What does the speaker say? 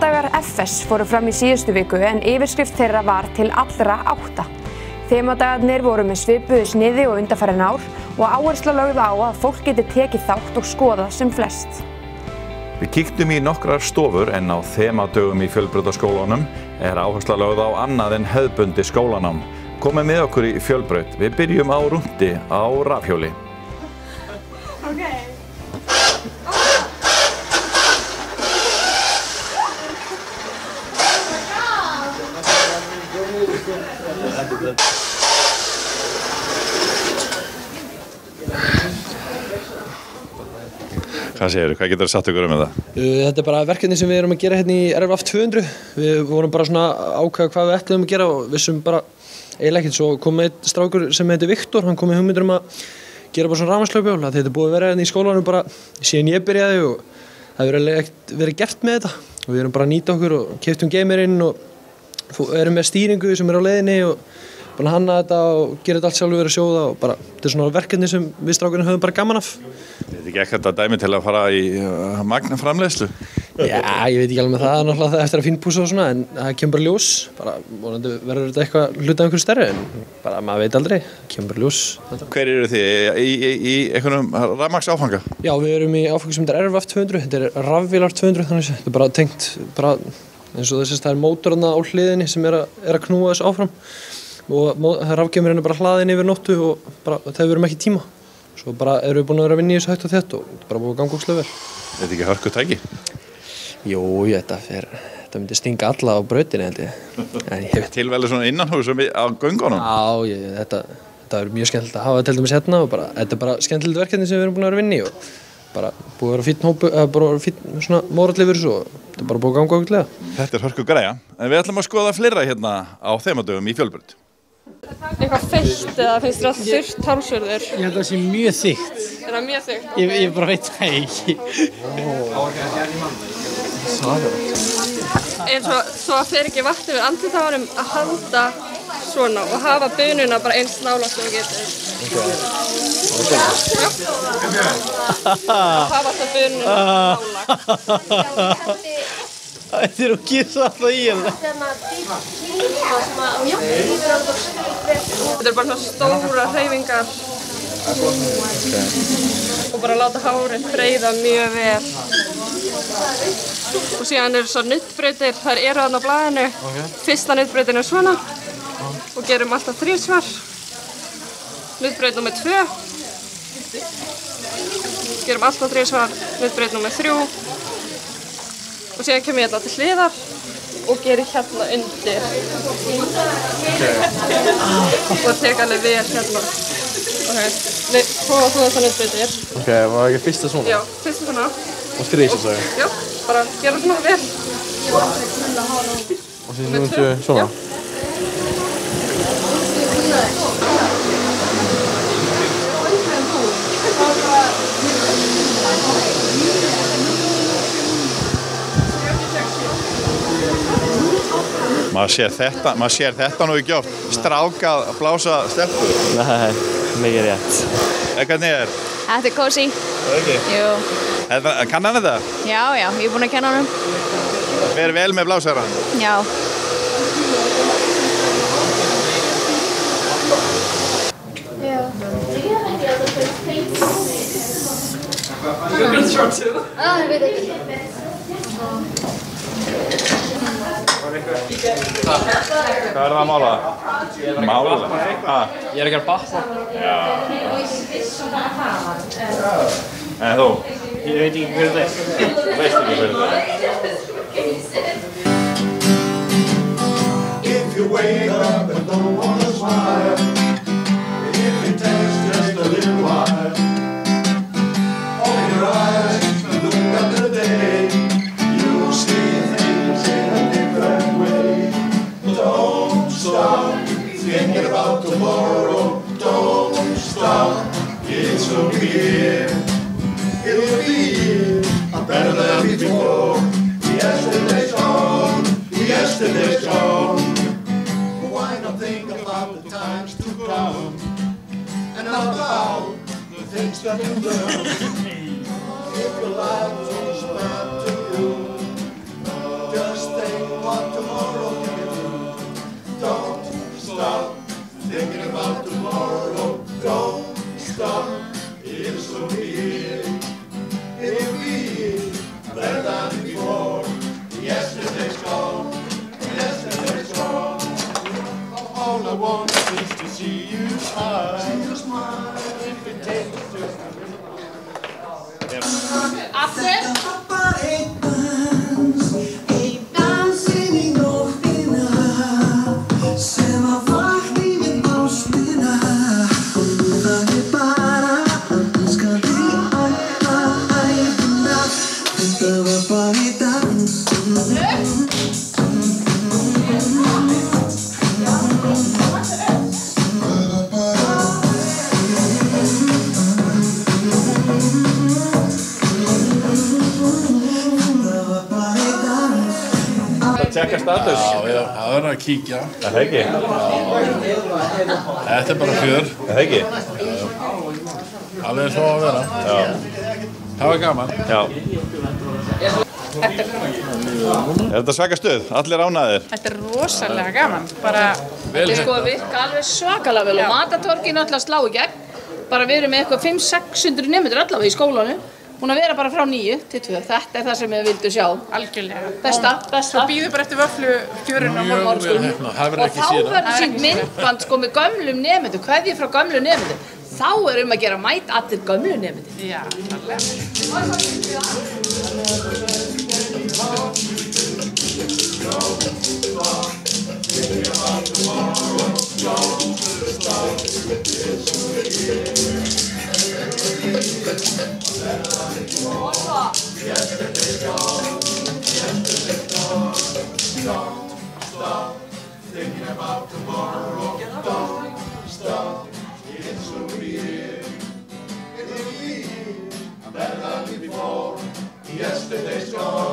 Þemadagar FS fóru fram í síðustu viku en yfirskrift þeirra var til allra 8. Þemadagarnir voru með svipuðu sniði og undanfarin ár og áhersla lögð á að fólk geti tekið þátt og skoðað sem flest. Við kíktum í nokkrar stofur en á þemadögum í Fjölbrautaskólanum áhersla lögð á annað en hefðbundi skólanám. Komið með okkur í Fjölbraut. Við byrjum á rúndi á rafhjóli. Hvað segirðu? Hvað getur satt ykkur með það? Þetta bara verkefni sem við erum að gera hérna í RFF 200. Við vorum bara svona ákveða hvað við ætluðum að gera og vissum bara eiginlega ekkert. Svo kom einn strákur sem heitir Viktor, hann kom með hugmyndir að gera bara svona rafmagnslögubjól. Þetta búið að vera hérna í skólanum bara síðan ég byrjaði og það hefur ekkert verið gert með þetta. Og við erum bara að nýta okkur og keyptum geymirinn og erum með stýringu sem á leiðinni og búin að hanna þetta og gera þetta allt sjálfur að sjóða og bara þetta svona verkefni sem við strákurinn höfum bara gaman af. Þetta ekki ekkert að dæmi til að fara í magnaframleiðslu? Já, ég veit ekki alveg með það náttúrulega eftir að fínpúsa og svona en það kemur bara ljós, bara vonandi verður þetta eitthvað hluta af einhverju stærri en bara maður veit aldrei, kemur bara ljós. Hver eru þið? Í einhvernum rafmagnsáfanga? Já, við erum í áfangi sem þetta RFF 200, þetta rafvélar 200 þannig þetta bara tengt bara eins og það er mótorna á hliðinni sem að knúa þessu áfram. Og rafgeymurinn bara hlaðinn yfir nóttu og bara það hefur ekki tíma. Svo bara erum við búin að vera að vinna í þessu hægt og þétt og bara búið að ganga ógeðslega vel. Þetta ekki hörku tæki? Jú, þetta myndi stinga alla á brautinni held ég. Tilvæli svona innanhús á göngunum? Já, þetta er mjög skemmtilegt að hafa til dæmis hérna og bara þetta er bara skemmtilegt verkefni sem við erum búin að vera að vinna í og bara búið að vera fínn hópu, bara fínn svona mórall yfir þessu og þetta er bara búið að ganga ógeðslega. Þetta er hörku græja, en við ætlum að skoða fleira hérna á þemadögum í Fjölbraut. Eitthvað fyllt eða finnst þér alltaf þurrt hálsvörður? Ég held að það sé mjög þykkt. Er það mjög þykkt? Ég bara veit það ekki. Eins og svo að fer ekki vatn yfir andlit á honum að halda svona og hafa bununa bara eins nálægt og getur. Að hafa alltaf bununa nálægt. Þetta er ógeðslega alltaf í hérna. Þetta er bara svona stóra hreyfingar og bara láta hárið freyða mjög vel. Og síðan eru svo nuddbrautir, þær eru þarna á blaðinu. Fyrsta nuddbrautin er svona og gerum alltaf 3 svar. Nuddbraut nummer 2. Gerum alltaf 3 svar. Nuddbraut nummer 3. Og síðan kem ég þetta til hliðar og gerir hérna undir. Og tek alveg vel hérna. Prófa þú þessa nuddbrautir. Ok, var ekki fyrsta svona? Já, fyrsta svona. Og strísa svo? Já, bara gera svona vel. Og síðan núndu svona? Já. Maður sér þetta nú ekki oft, strákað að blása stelpur. Nei, mikið rétt. Hvernig er? Þetta er kósí. Það ekki? Jú. Kann hann þetta? Já, ég er búin að kenna honum. Fer vel með blásarann? Já. Hvað er það að mála? Mála? Ég er að gera bappa. Já. En þú? Ég veit ekki hver það er. Þú veist ekki hver það er. If you wake up and don't wanna smile, if it takes just a little while, open your eyes and look at the day, you'll see things in a different way. Don't stop thinking about tomorrow, don't stop, it'll be here, it'll be here, better than before. Yesterday's gone, yesterday's gone. Why not think about the times to come and about the things that you've done? If your life is bad to you, just Tjekka status. Já, það verður að kíkja. Það ekki? Þetta bara fjör. Það ekki? Alveg svo að vera. Já. Það var gaman. Já. Þetta svaka stuð? Allir ánægðir? Þetta rosalega gaman. Bara, Vel sko virka alveg svakalega vel og Matatorgin alltaf slá í gegn. Bara við erum með eitthvað 500-600 nemendur allavega í skólanu. Búin að vera bara frá 9 til 2. Þetta það sem við vildum sjá. Algjörlega. Besta. Svo býðu bara eftir vöflufjörun á morgun. Og þá verður sínt myndband sko með gömlum nemendum, kveðju frá gömlum nemendum. Þá að gera mæta allir gömlu nemendum. Já, alveg. Yesterday's gone.